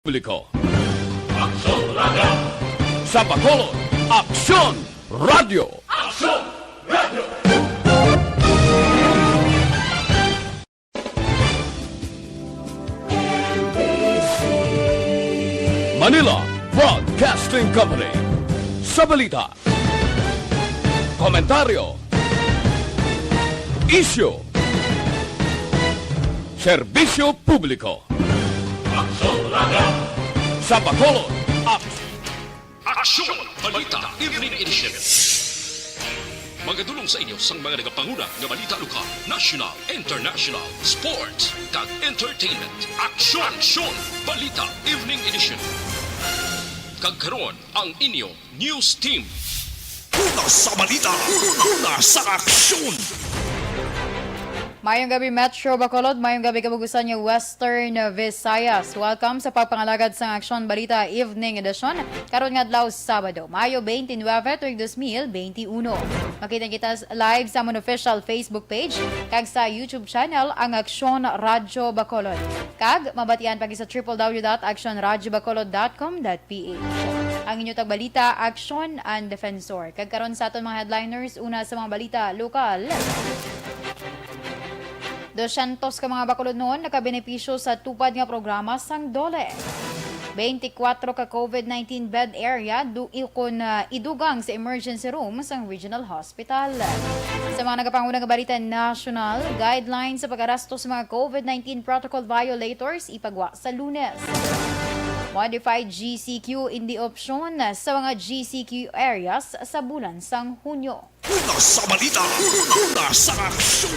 Publiko. Aksyon Radio! Sa Bacolod, Aksyon Radio! Aksyon Radio! Manila Broadcasting Company. Sa balita, komentaryo, isyu, serbisyo publiko. Aksyon Radio! Sa Bacolod, Aksyon! Balita Evening Edition. Magadulong sa inyo sang mga nagapanguna nga balita lokal, national, international, sports, kag entertainment. Aksyon! Aksyon! Balita Evening Edition. Kag karon ang inyo news team. Una sa balita, una sa aksyon. Mayong gabi Metro Bacolod, mayong gabi kabugusan niyo Western Visayas. Welcome sa pagpangalagad sa Aksyon Balita Evening Edition. Karon nga adlaw Sabado, Mayo 29, tuig 2021. Makita kita live sa among official Facebook page kag sa YouTube channel ang Aksyon Radio Bacolod. Kag mabatian pagi sa www.aksyonradyobacolod.com.ph. Ang inyo tagbalita, Aksyon and Defensor. Kag karon sa aton mga headliners, una sa mga balita lokal. 200 ka mga Bacolod noon nakabenepisyo sa tupad nga programa sang DOLE. 24 ka COVID-19 bed area idugang sa emergency room sang regional hospital. Sa mga nagapangunang nga balita national, guidelines sa pag-arasto sa mga COVID-19 protocol violators ipagwa sa Lunes. Modified GCQ in the option sa mga GCQ areas sa bulan sang Hunyo. Una sa balita, una sa aksyon.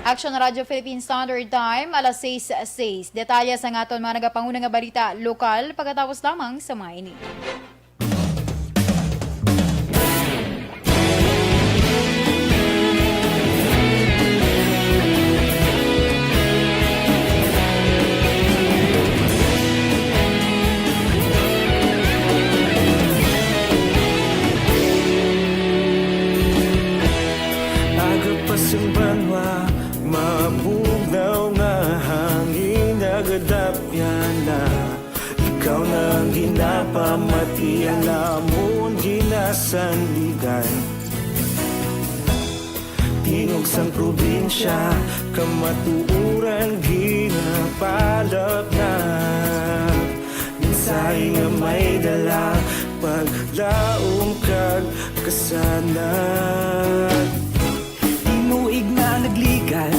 Aksyon Radio Philippine Standard Time, alas 6:06. Detalye sa aton mga nagapangunang nga balita lokal pagkatapos lamang sa mga ini. Banwa, mabugnaw nga hangin nagadapyan na ikaw nang ginapamati ang lamon ginasandigan. Tingog sang probinsya, kamatuuran ginapalap na minsay nga may dala paglaom kag kasanan. Inuig na nagligan,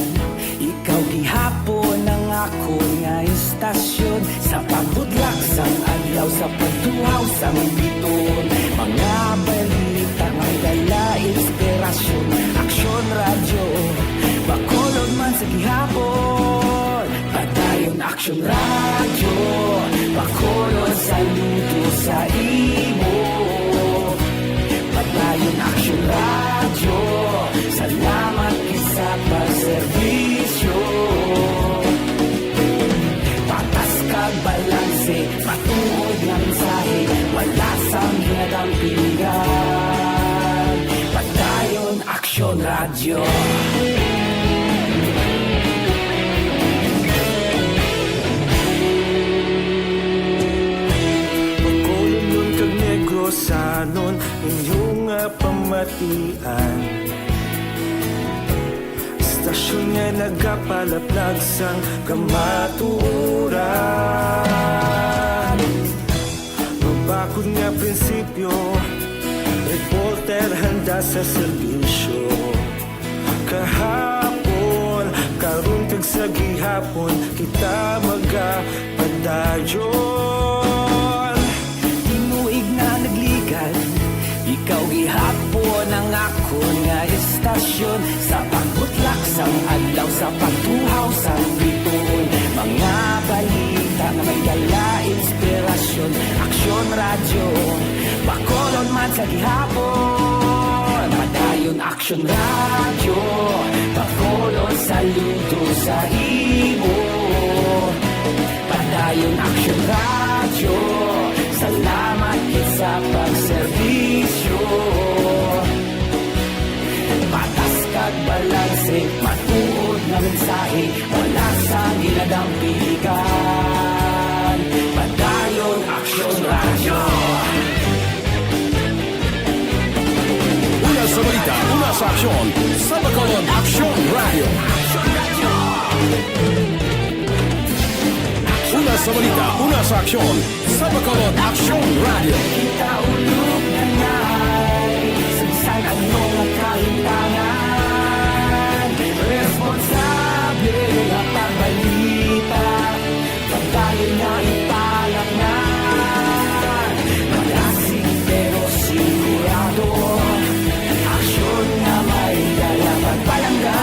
ikaw gihapon ang ako nga istasyon. Sa pagbudlak sang adlaw, sa pagtuhaw sang biton. Mga balita nga dala inspirasyon. Aksyon Radio, Bacolod man sa gihapon. Padayon Aksyon Radio, Bacolod saludo sa imo. Padayon Aksyon Radio, salamat sa pagserbisyo. Patas kag balanse, matuod nga mensahe, wala sang hinadampingan. Padayon Aksyon Radio. Bacolod nun kag Negros sanon, inyong pamatian. Stasyon nga nagapalaplag sang kamatuuran. Mabakod nga prinsipyo, reporter handa sa serbisyo. Kahapon, karun kag sa gihapon, kita magapadayon. Inuig na nagligan, ikaw gihapon ang ako nga istasyon. Sa pagbutlak sang adlaw, sa pagtuhaw sang biton. Mga balita na may dala inspirasyon. Aksyon Radio, Bacolod man sa gihapon. Padayon Aksyon Radio, Bacolod saludo sa imo. Padayon Aksyon Radio, salamat sa pagserbisyo. Patas kag balanse, matuod na mensahe, wala sa ginadampigan. Una sa balita, una sa aksyon. Sa Bacolod, Aksyon Radio. Una sa balita, una sa aksyon. Sa Bacolod, Aksyon Radio. Kaulog na na'y sagsang ang mga kahintangan. Responsable at pagbalita, pagdahil na ipalak na. Malasig pero sigurado, aksyon na may dala pagpalangga.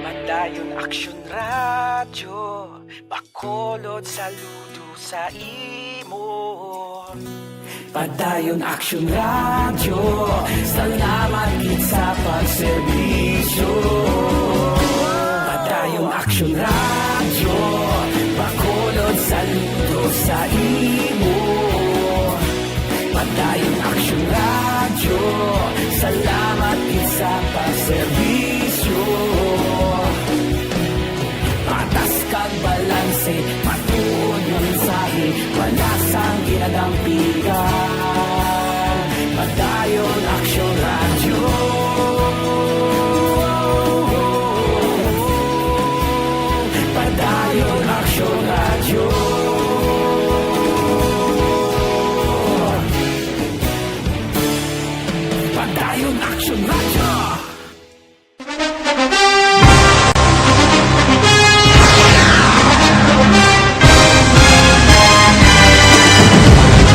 Madayon Aksyon Radyo, Bacolod saludo sa imo. Padayon Aksyon Radyo, salamat gid sa pagserbisyo. Padayon Aksyon Radyo, Bacolod saludo sa imo. Padayon Aksyon Radyo, salamat gid sa pagserbisyo. Patas kag balanse, matuod nga mensahe, walasang ginadampigan. Padayon Aksyon Radyo. Padayon Aksyon Radyo. Padayon Aksyon Radyo.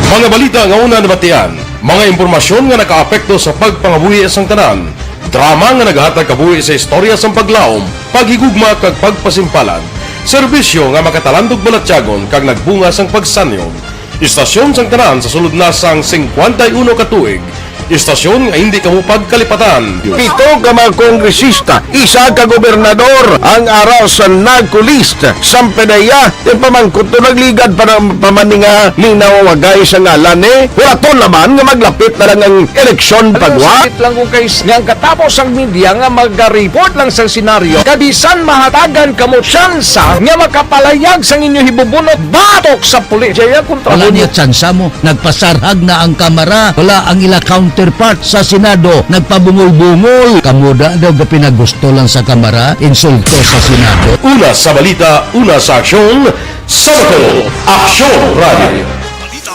Mga balita nga una nabatian, mga impormasyon nga nakaapekto sa pagpangabuhi sang tanan, drama nga nagahatag kabuhi sa istorya sang paglaom, paghigugma kag pagpasimpalan, serbisyo nga makatalandog balatyagon kag nagbunga sang pagsanyon, istasyon sang tanan sa sulod na sang 51 ka tuig, istasyon nga hindi kamupag kalipatan. Pito ka mga kongresista, isa ka gobernador ang araw sa nagkulist sa pedaya e pamangkot to nagligad para pamaninga linaw wagay sa ngalan wala naman nga maglapit na lang ang eleksyon pagwa. Sakit lang kung kays nga katapos ang media nga mag-report lang sa senaryo kabisan mahatagan kamo tsansa nga makapalayag sa inyo hibubunot batok sa pulis. Jaya kontra wala niya tsansa mo, nagpasarhag na ang kamera, wala ang ila counterpart sa Senado, nagpabungol-bungol. Kamuda daw ga pinagusto lang sa kamera, insulto sa Senado. Una sa balita, una sa aksyon, sa Bacolod, Aksyon Radio. Balita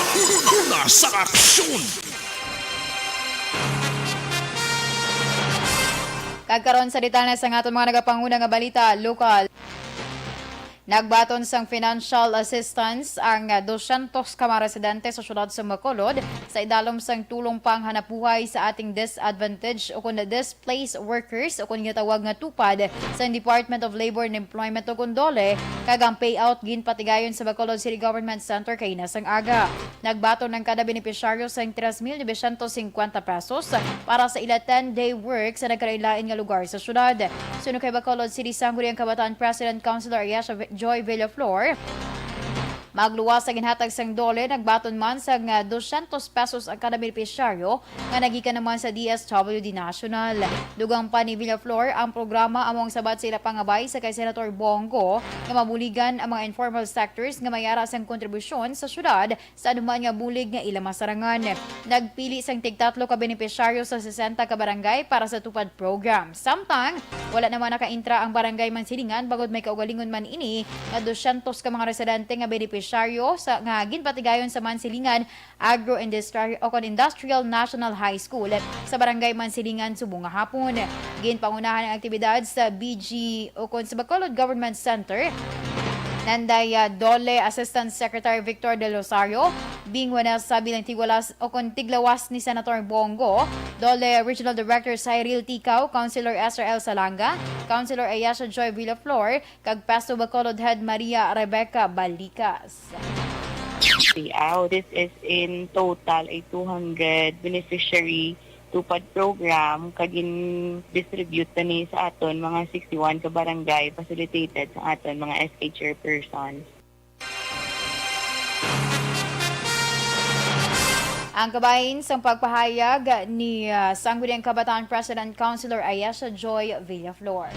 una sa aksyon. Kagkaroon sa detalye sa aton mga nagapanguna nga balita, lokal. Nagbaton sang financial assistance ang 200 ka mga residente sa syudad sa Bacolod sa idalom sang tulong pang hanapuhay sa ating disadvantaged o kundi displaced workers o kundi tawag nga tupad sa Department of Labor and Employment o kundole kag ang payout ginpatigayon sa Bacolod City Government Center kay nasang aga. Nagbaton ng kada benepisyaryo sang 3,950 pesos para sa ila 10-day work sa nagkarailain nga lugar sa syudad. Suno kay Bacolod City Sangguniang Kabataan President Councilor Ayesha Joy Villaflor, magluwas sa ginhatag sang dole, nagbaton man sa 200 pesos ang kada benepisyaryo nga nagikan naman sa DSWD National. Dugang pa ni Villaflor ang programa among sabat sila pangabay sa kay Senator Bongo nga mabuligan ang mga informal sectors nga mayara sang kontribusyon sa syudad sa anuman nga bulig nga ila masarangan. Nagpili sang tig-tatlo ka benepisyaryo sa 60 ka barangay para sa tupad program. Samtang wala naman nakaintra ang barangay Mansilingan bagod may kaugalingon man ini nga 200 ka mga residente nga benepisyaryo sa nga ginpatigayon sa Mansilingan Agro-Industrial National High School sa barangay Mansilingan subong nga hapon. Ginpangunahan ang aktibidad sa BG o sa Bacolod Government Center. Nanday Dole Assistant Secretary Victor De Rosario, bingwana sa bilang tigwalas o tiglawas ni Senator Bongo, Dole Regional Director Cyril Ticao, Councilor Esther L. Salanga, Councilor Ayesha Joy Villaflor, kag Pasto Bacolod Head Maria Rebecca Balicas. Payout. This is in total a 200 beneficiary tupad program kagin distribute ni sa aton mga 61 ka barangay facilitated sa aton mga SK chairpersons. Ang kabahin sa pagpahayag ni Sangguniang Kabataan President Councilor Ayesha Joy Villaflor.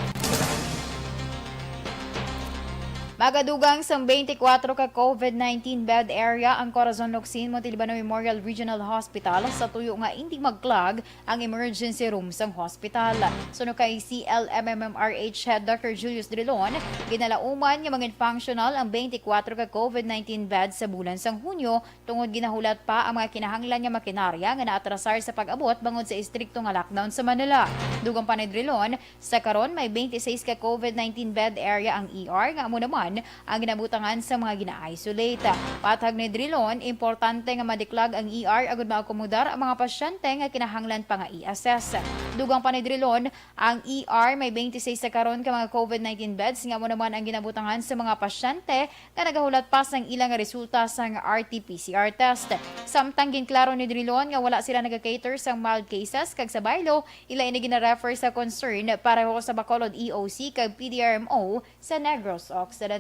Magadugang sa 24 ka COVID-19 bed area ang Corazon Locsin Montalbano Memorial Regional Hospital sa tuyo nga hindi mag-clog ang emergency room sang hospital. Suno kay CLMMRH Head Dr. Julius Drilon, ginalauman nga maging functional ang 24 ka COVID-19 bed sa bulan sang Hunyo tungod ginahulat pa ang mga kinahanglan nga makinarya nga naatrasar sa pag-abot bangod sa istrikto nga lockdown sa Manila. Dugang pa ni Drilon, sa karon may 26 ka COVID-19 bed area ang ER nga amo naman ang ginabutangan sa mga gina-isolate. Patag ni Drilon, importante nga madiklag ang ER agud maakomodar ang mga pasyente nga kinahanglan pa nga i-assess. Dugang pa ni Drilon, ang ER may 26 sa karon ka mga COVID-19 beds nga mo naman ang ginabutangan sa mga pasyente nga nagahulat pa sang ilang resulta sa RT-PCR test. Samtang ginklaro ni Drilon nga wala sila nagka-cater sa mild cases kag sa baylo, ila ini gina-refer sa concern para sa Bacolod EOC kag PDRMO sa Negros Occidental.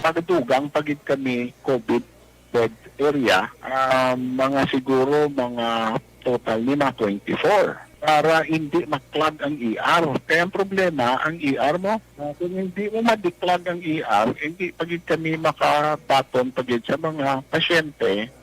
Pagdugang pagit kami COVID bed area, mga siguro mga total ni 24 para hindi maklag ang ER. Kaya ang problema, ang ER mo, kung hindi mo madiklag ang ER, hindi pagit kami makapaton pagit sa mga pasyente.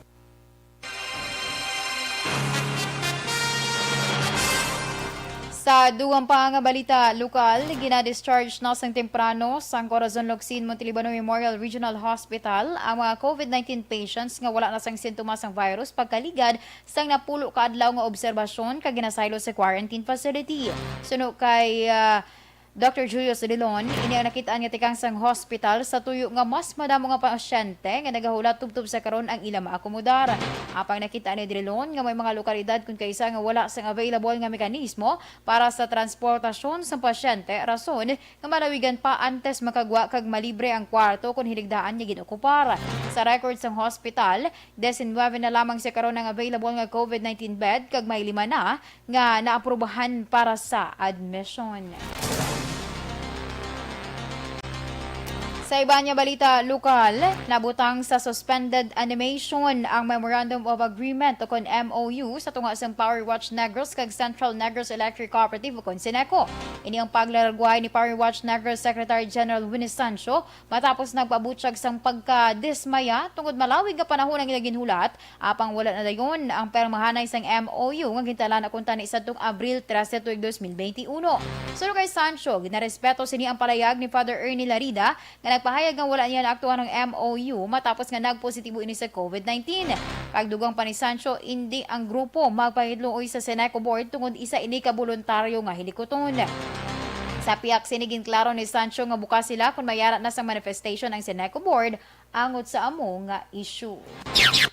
Sa duwang pa nga balita lokal, gina-discharge na sang temprano sa Corazon Locsin Montalbano Memorial Regional Hospital ang mga COVID-19 patients nga wala na sang sintomas ng virus pagkaligad sang napulo ka adlaw nga obserbasyon kag ginasaylo sa quarantine facility. Suno kay Dr. Julius Drilon, ini ang nakitaan nga tikang sang hospital sa tuyo nga mas madamo nga pasyente nga nagahulat tubtob sa karon ang ila maakomodar. Apang nakita ni Drilon nga may mga lokalidad kung kaysa nga wala sang available nga mekanismo para sa transportasyon sa pasyente, rason nga malawigan pa antes makagwa kag malibre ang kwarto kung hinigdaan niya ginokupar. Sa record sang hospital, 19 na lamang sa karon ang available nga COVID-19 bed kag may 5 na nga naaprubahan para sa admission. Sa iba niya balita lokal, nabutang sa suspended animation ang Memorandum of Agreement o kon MOU sa tunga sa Power Watch Negros kag Central Negros Electric Cooperative o kon Seneco. Ini ang paglaragway ni Power Watch Negros Secretary General Winnie Sancho matapos nagpabutyag sang pagkadismaya tungod malawig nga panahon ang ginhulat apang wala na dayon ang permahanay sang MOU nga gintalan na kunta ni sadtong Abril 13, 2021. Suno kay Sancho, ginarespeto sini ang palayag ni Father Ernie Larida nga nagpahayag nga wala niya naaktuhan ng MOU matapos nga nagpositibo ini sa COVID-19. Pagdugang pa ni Sancho, hindi ang grupo magpahidlooy sa Seneco Board tungod isa ini ka voluntaryo nga hilikoton. Sa piyak sinigin klaro ni Sancho nga bukas sila kung mayara na sa manifestation ang Seneco Board angot sa amo nga issue.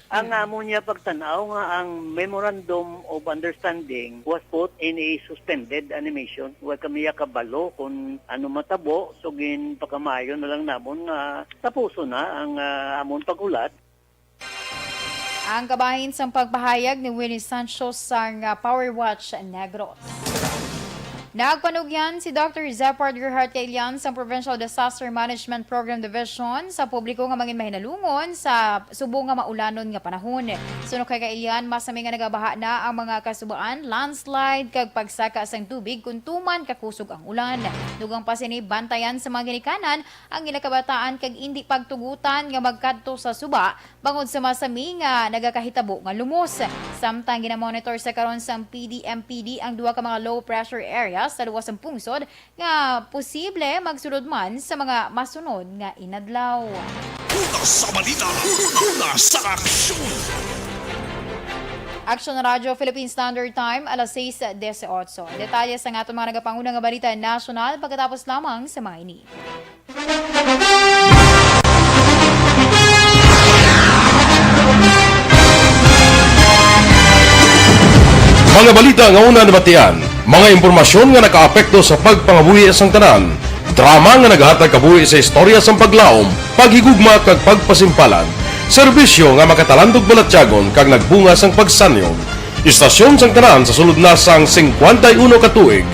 Ang amo niya pagtanaw nga ang Memorandum of Understanding was put in a suspended animation. Huwag kami kabalo kung ano matabo, sugin pakamayo na lang namon nga tapuso na ang amon pagulat. Ang kabahin sa pagpahayag ni Winnie Sancho sa Power Watch Negros. Nagpanugyan si Dr. Zepard Gerhard Kailian sa Provincial Disaster Management Program Division sa publiko nga mangin mahinalungon sa subong nga maulanon nga panahon. Suno kay Kailian, masami nga nagabaha na ang mga kasubaan, landslide kag pagsaka sang tubig kung tuman kakusog ang ulan. Dugang pa sini bantayan sa mga ginikanan ang ginakabataan kag hindi pagtugutan nga magkadto sa suba bangod sa masami nga nagakahitabo nga lumos. Samtang ginamonitor sa karon sa PD-MPD ang duha ka mga low pressure areas sa luwas ng pungsod nga posible magsulod man sa mga masunod nga inadlaw. Una sa balita, una sa aksyon. Aksyon Radio Philippine Standard Time, alas 6:18. Detalye sa nga itong mga nagapangunang nga balita nasyonal pagkatapos lamang sa mga ini. Mga balita nga una nabatian, mga impormasyon nga nakaapekto sa pagpangabuhi sang tanan, drama nga naghatag kabuhi sa istorya sang paglaom, paghigugma kag pagpasimpalan, serbisyo nga makatalandog balatyagon kag nagbunga sang pagsanyog, istasyon sang tanan sa sulod na sang 51 ka tuig,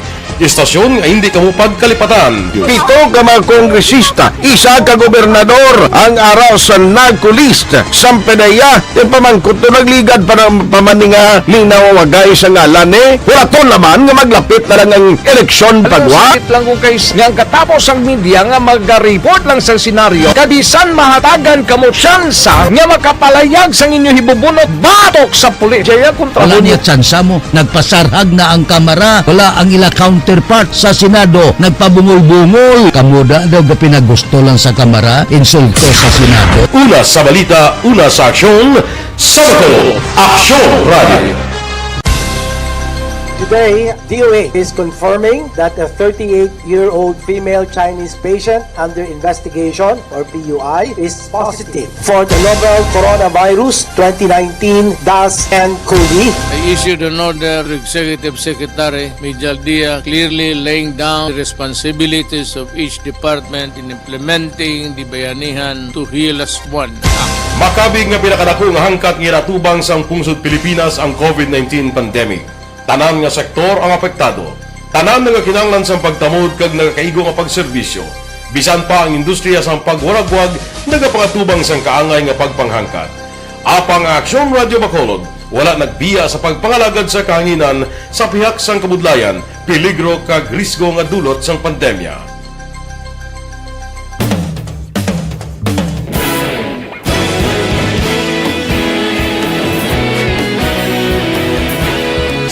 Istasyon nga hindi kamupag kalipatan. Pito ka mga kongresista, isa ka gobernador ang araw sa nagkulist sa pedaya yung pamangkot to nagligad para pamaninga linaw wagay sa ngalan wala to naman nga maglapit na lang ang eleksyon pagwa. Sakit lang kung guys nga katapos ang media nga mag-report lang sa senaryo kadisan mahatagan kamo tsansa nga makapalayag sa inyo hibubunot batok sa pulis. Jaya kontra Wala niya tsansa mo, nagpasarhag na ang kamara, wala ang ila counterpart sa Senado, nagpabungol-bungol. Kamuda daw ga pinagusto lang sa kamara, insulto sa Senado. Una sa balita, una sa aksyon, sa bakalod, Aksyon Radio. Today, DOA is confirming that a 38-year-old female Chinese patient under investigation, or PUI, is positive for the novel coronavirus 2019-10-CoV. I issued an order to Executive Secretary Major Dia clearly laying down the responsibilities of each department in implementing the Bayanihan to Heal as One Act. Makabig nga pinakadako nga hangkat nga natubang sa pungsod Pilipinas ang COVID-19 pandemic. Tanan nga sektor ang apektado. Tanan nga kinahanglan sa pagtamod kag nagakaigo nga pagserbisyo. Bisan pa ang industriya sa pagwaragwag nagapangatubang sang kaangay nga pagpanghangkat. Apang Aksyon Radio Bacolod wala nagbiya sa pagpangalagad sa kahanginan sa pihak sang kabudlayan, peligro kag risgo nga dulot sang pandemya.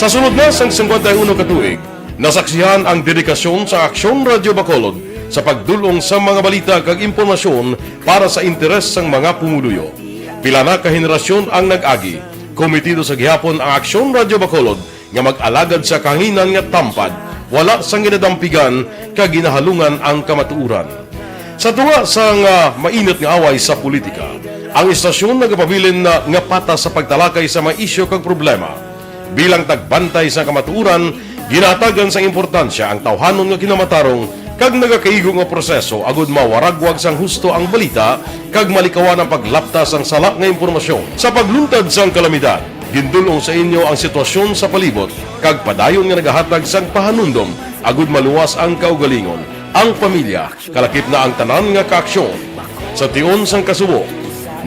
Sa sunod na sang 51 katuig, nasaksihan ang dedikasyon sa Aksyon Radio Bacolod sa pagdulong sa mga balita kag impormasyon para sa interes sang mga pumuluyo. Pila na ka henerasyon ang nag-agi, komitido sa gihapon ang Aksyon Radio Bacolod nga mag-alagad sa kahanginan nga tampad, wala sang ginadampigan kag ginahalungan ang kamatuuran. Sa tunga sang mainit nga away sa politika, ang istasyon nagapabilin na nga patas sa pagtalakay sa mga isyu kag problema. Bilang tagbantay sa kamatuuran, ginatagan sa importansya ang tawhanon nga kinamatarong kag nagakaigo nga proseso agud mawaragwag sang husto ang balita kag malikawan ang paglapta sang sala nga impormasyon. Sa pagluntad sang kalamidad, gindulong sa inyo ang sitwasyon sa palibot kag padayon nga nagahatag sang pahanundom agud maluwas ang kaugalingon, ang pamilya, kalakip na ang tanan nga kaaksyon. Sa tion sang kasubo,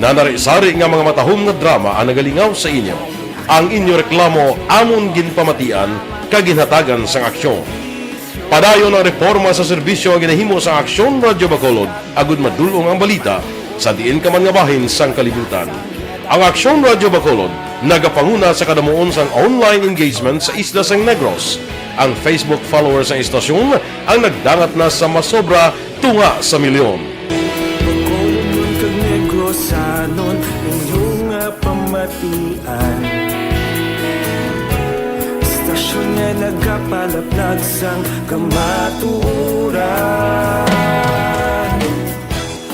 nanari-sari nga mga matahom nga drama ang nagalingaw sa inyo. Ang inyo reklamo amon ginpamatian kaginhatagan sang aksyon. Padayon ang reforma sa serbisyo ang ginahimo sa Aksyon Radio Bacolod agud madulong ang balita sa diin ka man nga bahin sang kalibutan. Ang Aksyon Radio Bacolod nagapanguna sa kadamuon sang online engagement sa isla sang Negros. Ang Facebook followers sa istasyon ang nagdangat na sa masobra tunga sa milyon. Bacolod kag Negros anon inyong pamatian. Istasyon nga nagapalaplag sang kamaturan.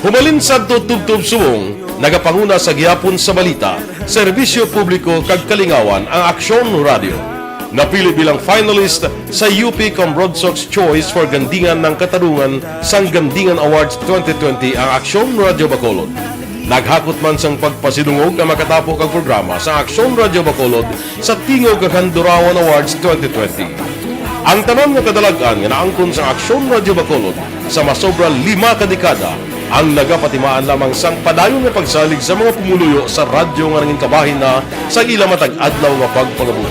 Humalin sa tutubtub suwong, nagapanguna sa gihapon sa balita, serbisyo publiko kag kalingawan ang Aksyon Radio. Napili bilang finalist sa UP Broadsox Choice for Gandingan ng Katarungan sang Gandingan Awards 2020 ang Aksyon Radio Bacolod. Naghakot man sang pagpasidungog ang makatapo kag programa sa Aksyon Radio Bacolod sa Tingog kag Handurawan Awards 2020. Ang tanan nga kadalagan nga naangkon sa Aksyon Radio Bacolod sa masobra 5 ka dekada ang nagapatimaan lamang sang padayon nga pagsalig sa mga pumuluyo sa radyo nga nanging kabahin na sa ila matag adlaw nga pagpangabuhi.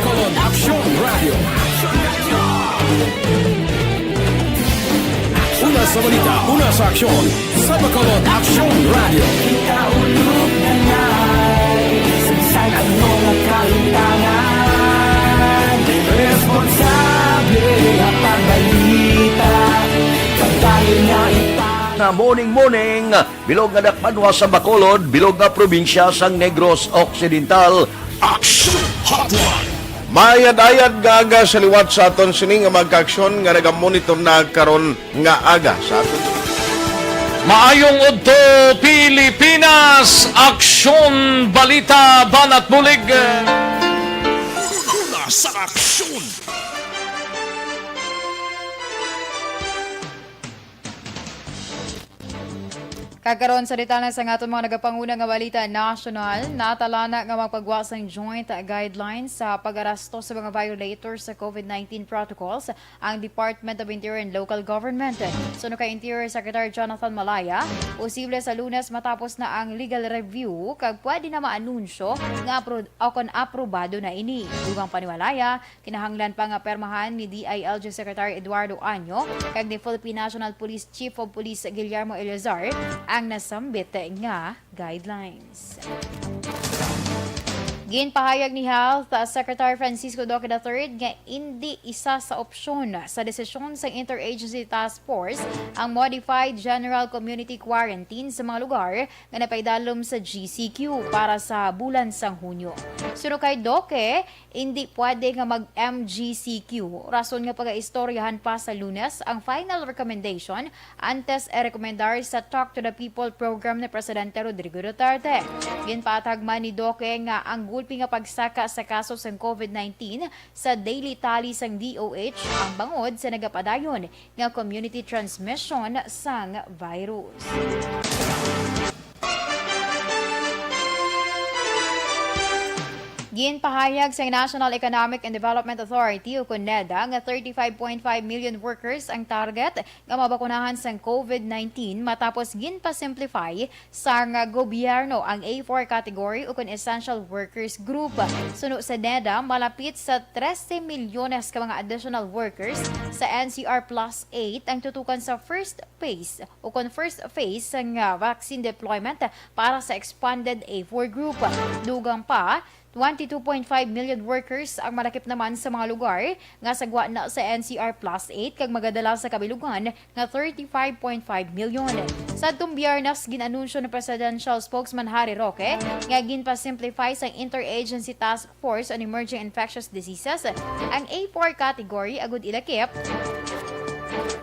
Una sa balita, una sa aksyon, sa Bacolod Aksyon Radio. Ikaulog na na'y sagsag ang mga kalintangan. Responsable ang pagbalita, pagdali na Na morning, bilog nga dakpanwa sa Bacolod, bilog nga probinsya sang Negros Occidental. Aksyon Hotline. Mayad-ayad nga aga sa liwat sa aton sining nga magkaaksyon nga nagamonitor na karon nga aga sa aton. Maayong udto Pilipinas, Aksyon Balita Banat Bulig. Una sa aksyon. Kagaron sa detalye sa aton mga nagapanguna nga balita national, natalana nga magpagwas ng joint guidelines sa pag-arasto sa mga violators sa COVID-19 protocols ang Department of Interior and Local Government. Suno kay Interior Secretary Jonathan Malaya, posible sa Lunes matapos na ang legal review kag pwede na maanunsyo nga aprobado na ini. Dugang paniwalaya, kinahanglan pa nga permahan ni DILG Secretary Eduardo Año kag ni Philippine National Police Chief of Police Guillermo Eleazar ang nasambit nga guidelines. Ginpahayag ni Health Secretary Francisco Duque III nga hindi isa sa opsyon sa desisyon sa Interagency Task Force ang Modified General Community Quarantine sa mga lugar nga napaidalom sa GCQ para sa bulan sang Hunyo. Suno kay Duque, hindi pwede nga mag-MGCQ. Rason nga pag-istoryahan pa sa Lunes ang final recommendation antes rekomendar sa Talk to the People program ni Presidente Rodrigo Duterte. Ginpatag man ni Duque nga ang gulpi nga pagsaka sa kaso sa COVID-19 sa daily tally sang DOH ang bangod sa nagapadayon nga community transmission sang virus. Ginpahayag sa National Economic and Development Authority o CONEDA nga 35.5 million workers ang target nga mabakunahan sa COVID-19 matapos ginpa-simplify sa gobyerno ang A4 category o essential workers group. Suno sa NEDA, malapit sa 13 milyones ka mga additional workers sa NCR Plus 8 ang tutukan sa first phase ng vaccine deployment para sa expanded A4 group. Dugang pa, 22.5 million workers ang malakip naman sa mga lugar nga sagwa na sa NCR Plus 8 kag magadala sa kabilugan nga 35.5 million. Sa Biyernes, ginanunsyo ni Presidential Spokesman Harry Roque nga ginpa-simplify sa Interagency Task Force on Emerging Infectious Diseases ang A4 category agud ilakip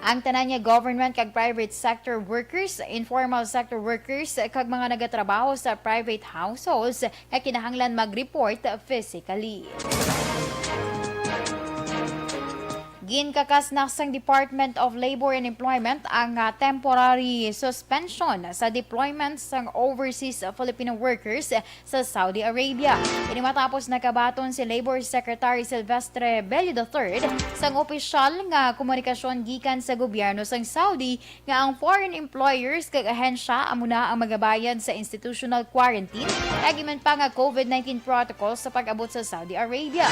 ang tanan niya government kag private sector workers, informal sector workers kag mga nagatrabaho sa private households nga kinahanglan mag-report physically. Ginkakas na sang Department of Labor and Employment ang temporary suspension sa deployment sang overseas Filipino workers sa Saudi Arabia. Ini matapos nakabaton si Labor Secretary Silvestre Bello III sang opisyal nga komunikasyon gikan sa gobyerno sang Saudi nga ang foreign employers kag ahensya amo na ang magabayad sa institutional quarantine kag iman pa nga COVID-19 protocol sa pag-abot sa Saudi Arabia.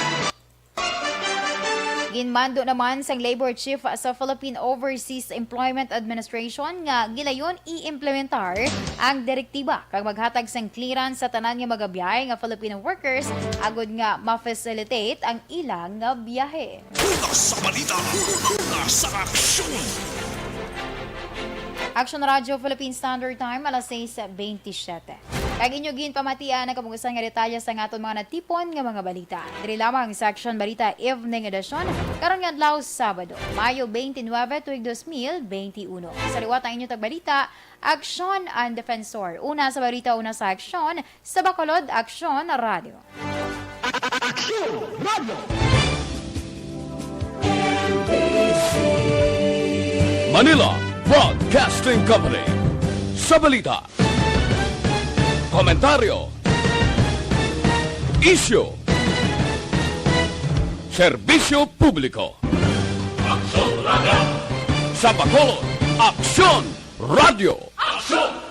Ginmando naman sang Labor Chief sa Philippine Overseas Employment Administration nga gilayon i-implementar ang direktiba kag maghatag sang clearance sa tanan nga magabiyahe nga Filipino workers agud nga ma-facilitate ang ilang nga biyahe. Sa balita, sa aksyon! Aksyon Radio Philippine Standard Time alas 6:27. Kag inyo ginpamatian ang kamugusan nga detalye sa aton mga natipon nga mga balita. Diri lamang sa Aksyon Balita Evening Edition karon nga adlaw Sabado, Mayo 29, tuig 2021. Sa liwat ang inyo tagbalita, Aksyon and Defensor. Una sa balita, una sa Aksyon, sa Bacolod, Aksyon Radio. Aksyon Radio! Manila Broadcasting Company. Sa balita, komentaryo, issue, serbisyo publiko. Aksyon Radio! Sa Bacolod, Aksyon Radio! Aksyon!